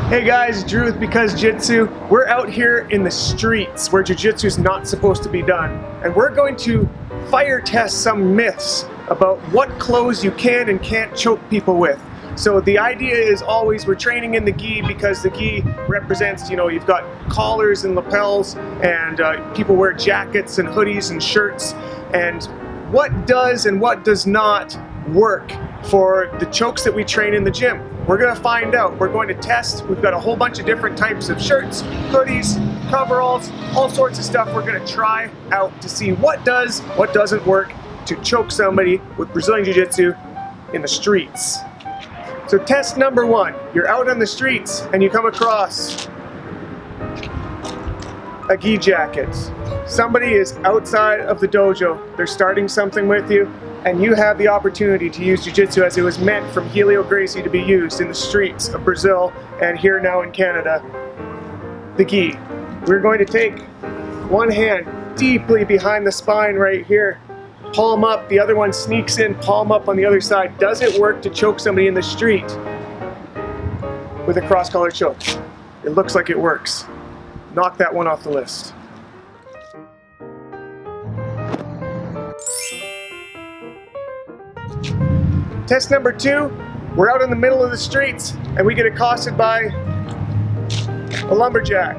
Hey guys, Drew with Because Jitsu. We're out here in the streets where Jiu-Jitsu is not supposed to be done. And we're going to fire test some myths about what clothes you can and can't choke people with. So the idea is always we're training in the gi because the gi represents, you've got collars and lapels and people wear jackets and hoodies and shirts. And what does and what does not work for the chokes that we train in the gym? We're going to find out. We're going to test. We've got a whole bunch of different types of shirts, hoodies, coveralls, all sorts of stuff we're going to try out to see what does, what doesn't work to choke somebody with Brazilian Jiu-Jitsu in the streets. So test number one, you're out on the streets and you come across a gi jacket. Somebody is outside of the dojo, they're starting something with you, and you have the opportunity to use Jiu-Jitsu as it was meant from Helio Gracie to be used in the streets of Brazil and here now in Canada, the gi. We're going to take one hand deeply behind the spine right here, palm up, the other one sneaks in, palm up on the other side. Does it work to choke somebody in the street with a cross-collar choke? It looks like it works. Knock that one off the list. Test number two, we're out in the middle of the streets and we get accosted by a lumberjack.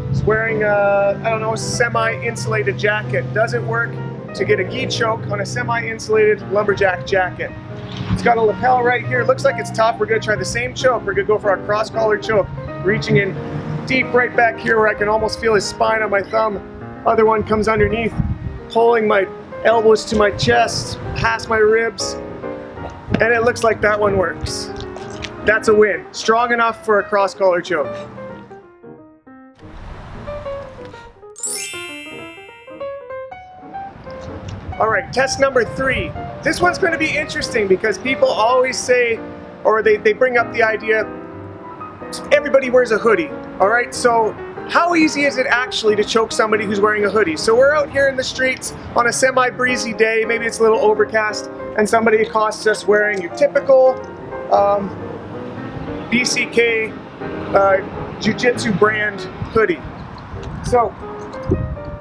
He's wearing a semi-insulated jacket. Does it work to get a gi choke on a semi-insulated lumberjack jacket? It's got a lapel right here. Looks like it's tough. We're gonna try the same choke. We're gonna go for our cross-collar choke. Reaching in deep right back here where I can almost feel his spine on my thumb. Other one comes underneath, pulling my elbows to my chest, past my ribs. And it looks like that one works. That's a win. Strong enough for a cross-collar choke. All right, test number three. This one's going to be interesting because people always say, or they bring up the idea, everybody wears a hoodie. All right, so how easy is it actually to choke somebody who's wearing a hoodie? So we're out here in the streets on a semi-breezy day, maybe it's a little overcast, and somebody accosts us wearing your typical BCK Jiu-Jitsu brand hoodie. So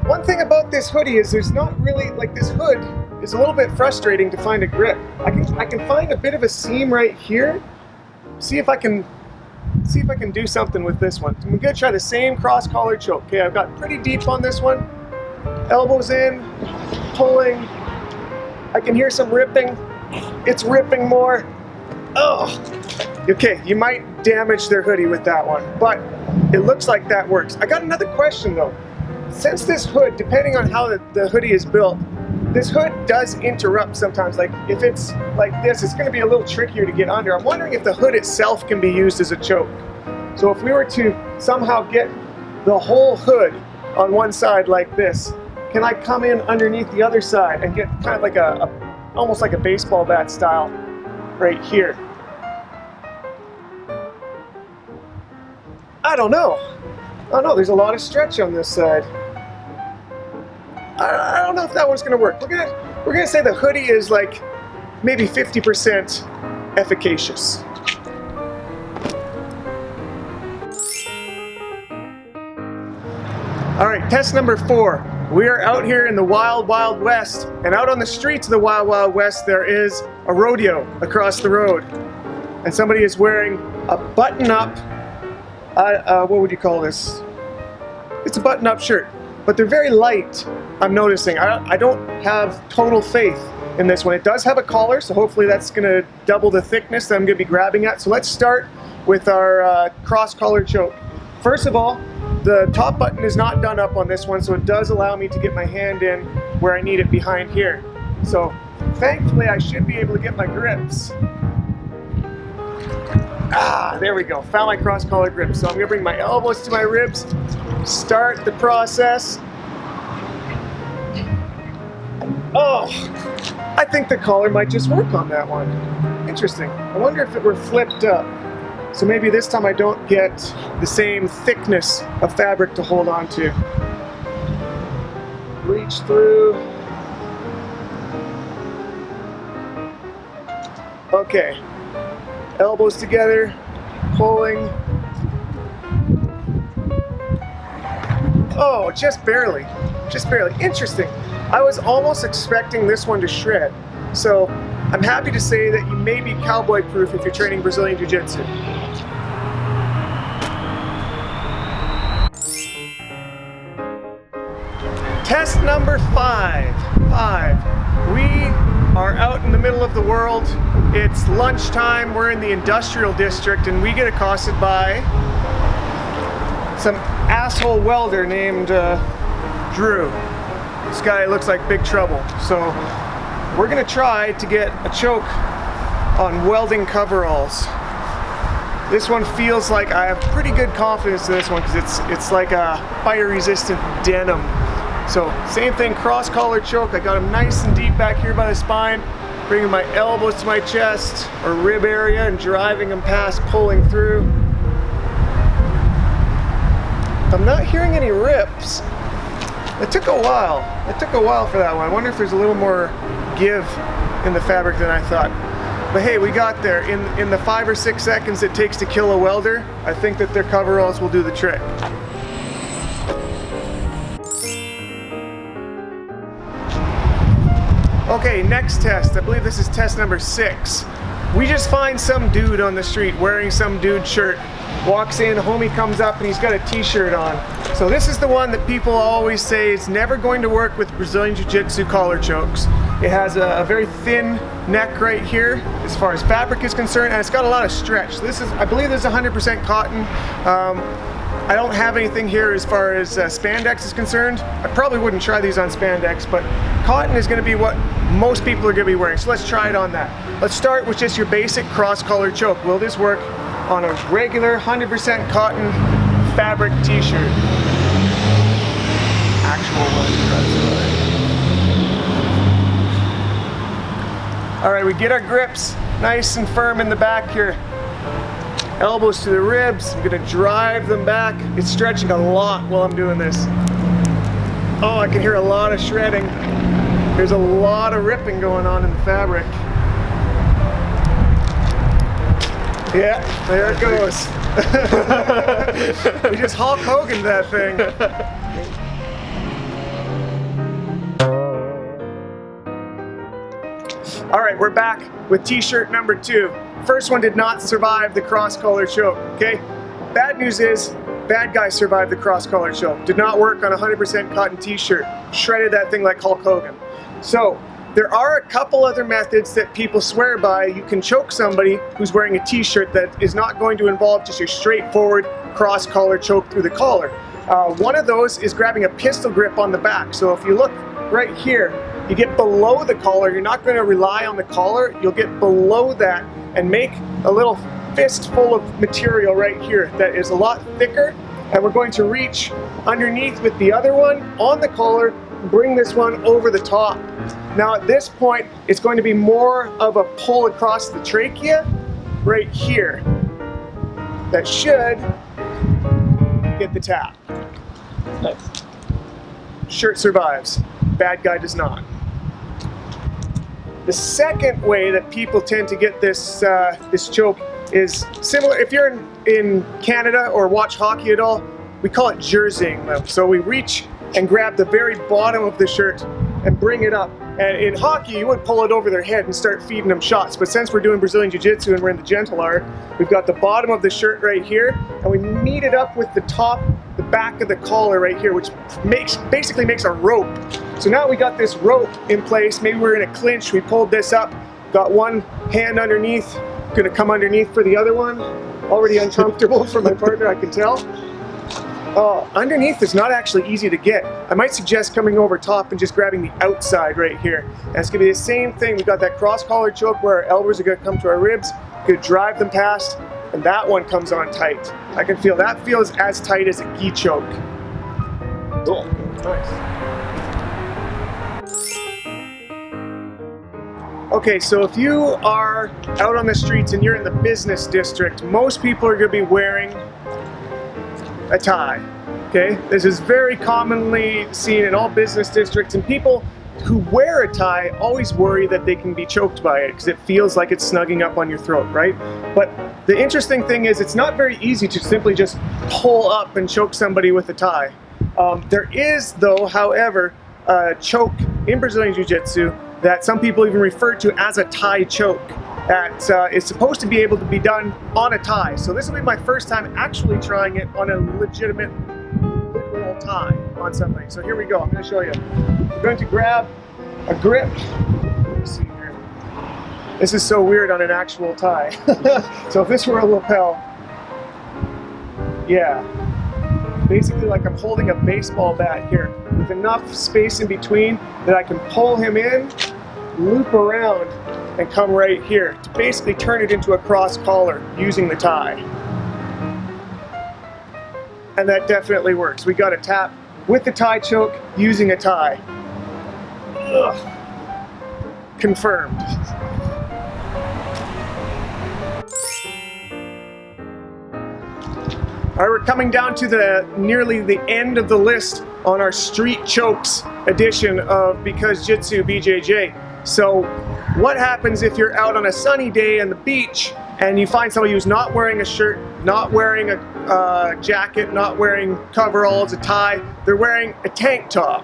one thing about this hoodie is there's not really, like, this hood is a little bit frustrating to find a grip. I can find a bit of a seam right here. See if I can do something with this one. I'm gonna try the same cross-collar choke. Okay, I've got pretty deep on this one. Elbows in, pulling. I can hear some ripping. It's ripping more. Oh, okay, you might damage their hoodie with that one, but it looks like that works. I got another question though. Since this hood, depending on how the hoodie is built, this hood does interrupt sometimes. Like if it's like this, it's gonna be a little trickier to get under. I'm wondering if the hood itself can be used as a choke. So if we were to somehow get the whole hood on one side like this, can I come in underneath the other side and get kind of like almost like a baseball bat style right here? I don't know. There's a lot of stretch on this side. I don't know if that one's gonna work. We're gonna say the hoodie is like maybe 50% efficacious. All right, test number four. We are out here in the wild, wild west, and out on the streets of the wild, wild west, there is a rodeo across the road. And somebody is wearing a button-up, what would you call this? It's a button-up shirt, but they're very light, I'm noticing. I don't have total faith in this one. It does have a collar, so hopefully that's gonna double the thickness that I'm gonna be grabbing at. So let's start with our cross-collar choke. First of all, the top button is not done up on this one, so it does allow me to get my hand in where I need it behind here. So thankfully I should be able to get my grips. There we go, found my cross-collar grip. So I'm gonna bring my elbows to my ribs, start the process. Oh, I think the collar might just work on that one. Interesting. I wonder if it were flipped up. So maybe this time I don't get the same thickness of fabric to hold on to. Reach through. Okay. Elbows together, pulling, Oh, just barely. Just barely. Interesting. I was almost expecting this one to shred. So I'm happy to say that you may be cowboy proof if you're training Brazilian Jiu Jitsu. Test number 5. We are out in the middle of the world. It's lunchtime. We're in the industrial district and we get accosted by some asshole welder named Drew. This guy looks like big trouble. So we're gonna try to get a choke on welding coveralls. This one feels like I have pretty good confidence in this one because it's like a fire resistant denim. So same thing, cross collar choke. I got him nice and deep back here by the spine, bringing my elbows to my chest or rib area and driving them past, pulling through. I'm not hearing any rips. It took a while. It took a while for that one. I wonder if there's a little more give in the fabric than I thought. But hey, we got there. In the 5 or 6 seconds it takes to kill a welder, I think that their coveralls will do the trick. Okay, next test. I believe this is test number 6. We just find some dude on the street wearing some dude's shirt. Walks in, homie comes up and he's got a t-shirt on. So this is the one that people always say is never going to work with Brazilian Jiu-Jitsu collar chokes. It has a very thin neck right here as far as fabric is concerned, and it's got a lot of stretch. This is, I believe this is 100% cotton. I don't have anything here as far as spandex is concerned. I probably wouldn't try these on spandex, but cotton is gonna be what most people are gonna be wearing. So let's try it on that. Let's start with just your basic cross-collar choke. Will this work on a regular 100% cotton fabric t-shirt? Actual one. All right, we get our grips nice and firm in the back here. Elbows to the ribs. I'm gonna drive them back. It's stretching a lot while I'm doing this. Oh, I can hear a lot of shredding. There's a lot of ripping going on in the fabric. Yeah, there it goes. We just Hulk Hogan'd that thing. All right, we're back with t-shirt number 2. First one did not survive the cross-collar choke, okay? Bad news is, bad guy survived the cross-collar choke. Did not work on a 100% cotton t-shirt. Shredded that thing like Hulk Hogan. So, there are a couple other methods that people swear by. You can choke somebody who's wearing a t-shirt that is not going to involve just your straightforward cross-collar choke through the collar. One of those is grabbing a pistol grip on the back. So if you look right here, you get below the collar. You're not going to rely on the collar. You'll get below that and make a little fistful of material right here that is a lot thicker. And we're going to reach underneath with the other one on the collar, bring this one over the top. Now at this point, it's going to be more of a pull across the trachea right here. That should get the tap. Nice. Shirt survives. Bad guy does not. The second way that people tend to get this this choke is similar. If you're in Canada or watch hockey at all, we call it jerseying them. So we reach and grab the very bottom of the shirt and bring it up. And in hockey, you would pull it over their head and start feeding them shots. But since we're doing Brazilian Jiu-Jitsu and we're in the gentle art, we've got the bottom of the shirt right here, and we meet it up with the top, the back of the collar right here, which basically makes a rope. So now we got this rope in place. Maybe we're in a clinch. We pulled this up, got one hand underneath, gonna come underneath for the other one. Already uncomfortable for my partner, I can tell. Underneath is not actually easy to get. I might suggest coming over top and just grabbing the outside right here. And it's gonna be the same thing. We've got that cross-collar choke where our elbows are gonna come to our ribs, gonna drive them past, and that one comes on tight. I can feel that feels as tight as a gi choke. Cool, nice. Okay, so if you are out on the streets and you're in the business district, most people are gonna be wearing a tie, okay? This is very commonly seen in all business districts, and people who wear a tie always worry that they can be choked by it because it feels like it's snugging up on your throat, right? But the interesting thing is it's not very easy to simply just pull up and choke somebody with a tie. There is, though, however, a choke in Brazilian Jiu-Jitsu that some people even refer to as a tie choke that is supposed to be able to be done on a tie. So this will be my first time actually trying it on a legitimate, literal tie on somebody. So here we go, I'm going to show you. We're going to grab a grip. Let me see here. This is so weird on an actual tie. So if this were a lapel, yeah. Basically like I'm holding a baseball bat here with enough space in between that I can pull him in, loop around, and come right here to basically turn it into a cross collar using the tie. And that definitely works. We got a tap with the tie choke using a tie. Ugh. Confirmed. All right, we're coming down to nearly the end of the list on our street chokes edition of Because Jitsu BJJ. So what happens if you're out on a sunny day on the beach and you find somebody who's not wearing a shirt, not wearing a jacket, not wearing coveralls, a tie, they're wearing a tank top.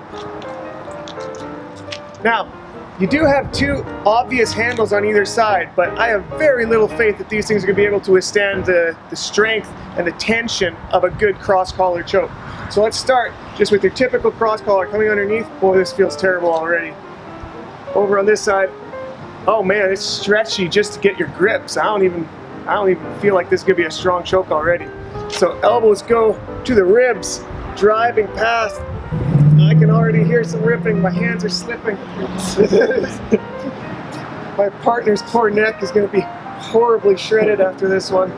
Now, you do have two obvious handles on either side, but I have very little faith that these things are going to be able to withstand the strength and the tension of a good cross-collar choke. So let's start just with your typical cross-collar coming underneath. Boy, this feels terrible already. Over on this side, oh man, it's stretchy just to get your grips. I don't even feel like this is going to be a strong choke already. So elbows go to the ribs, driving past. I can already hear some ripping. My hands are slipping. My partner's poor neck is going to be horribly shredded after this one.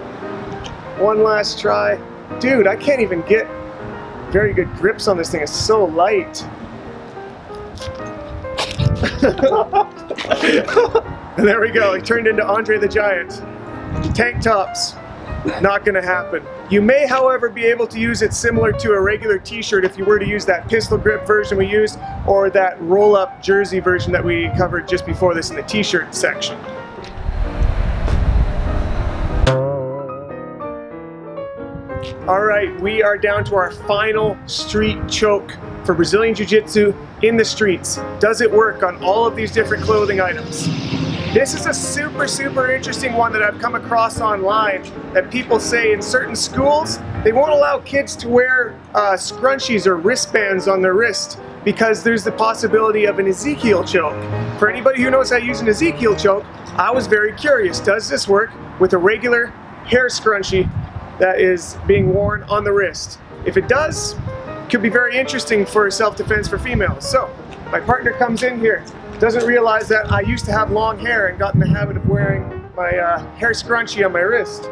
One last try. Dude, I can't even get very good grips on this thing. It's so light. And there we go. He turned into Andre the Giant. Tank tops. Not going to happen. You may, however, be able to use it similar to a regular t-shirt if you were to use that pistol grip version we used or that roll-up jersey version that we covered just before this in the t-shirt section. Alright, we are down to our final street choke for Brazilian Jiu-Jitsu in the streets. Does it work on all of these different clothing items? This is a super interesting one that I've come across online that people say in certain schools they won't allow kids to wear scrunchies or wristbands on their wrist because there's the possibility of an Ezekiel choke. For anybody who knows how to use an Ezekiel choke, I was very curious. Does this work with a regular hair scrunchie that is being worn on the wrist? If it does, it could be very interesting for self-defense for females. So my partner comes in here. Doesn't realize that I used to have long hair and got in the habit of wearing my hair scrunchie on my wrist.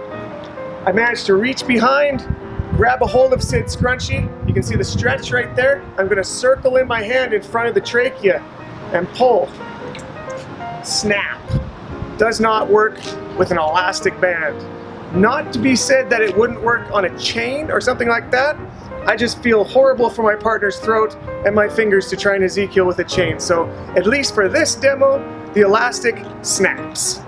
I managed to reach behind, grab a hold of said scrunchie. You can see the stretch right there. I'm going to circle in my hand in front of the trachea and pull. Snap. Does not work with an elastic band. Not to be said that it wouldn't work on a chain or something like that. I just feel horrible for my partner's throat and my fingers to try and Ezekiel with a chain. So at least for this demo, the elastic snaps.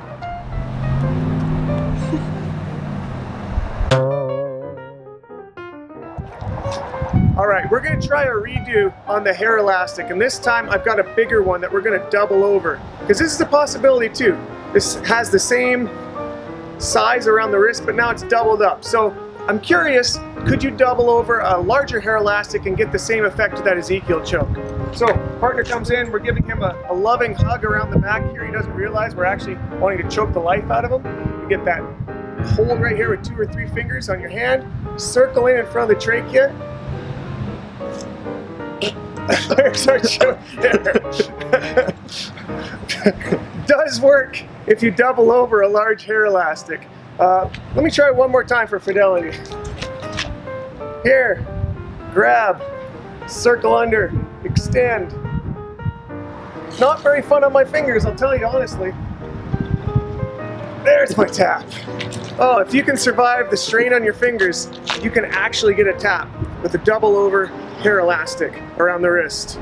All right, we're gonna try a redo on the hair elastic, and this time I've got a bigger one that we're gonna double over, because this is a possibility too. This has the same size around the wrist, but now it's doubled up. So I'm curious, could you double over a larger hair elastic and get the same effect to that Ezekiel choke? So partner comes in, we're giving him a loving hug around the back here. He doesn't realize we're actually wanting to choke the life out of him. You get that hold right here with 2 or 3 fingers on your hand, circle in front of the trachea. There's our choke there. Does work if you double over a large hair elastic. Let me try one more time for fidelity. Here, grab, circle under, extend. Not very fun on my fingers, I'll tell you honestly. There's my tap. Oh, if you can survive the strain on your fingers, you can actually get a tap with a double over hair elastic around the wrist.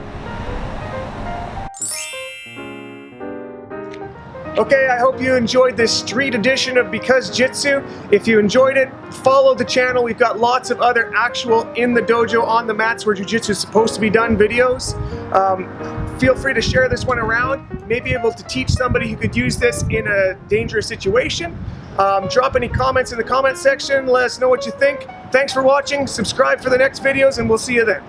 Okay, I hope you enjoyed this street edition of Because Jitsu. If you enjoyed it, follow the channel. We've got lots of other actual in the dojo, on the mats where jiu-jitsu is supposed to be done videos. Feel free to share this one around. Maybe able to teach somebody who could use this in a dangerous situation. Drop any comments in the comment section. Let us know what you think. Thanks for watching. Subscribe for the next videos, and we'll see you then.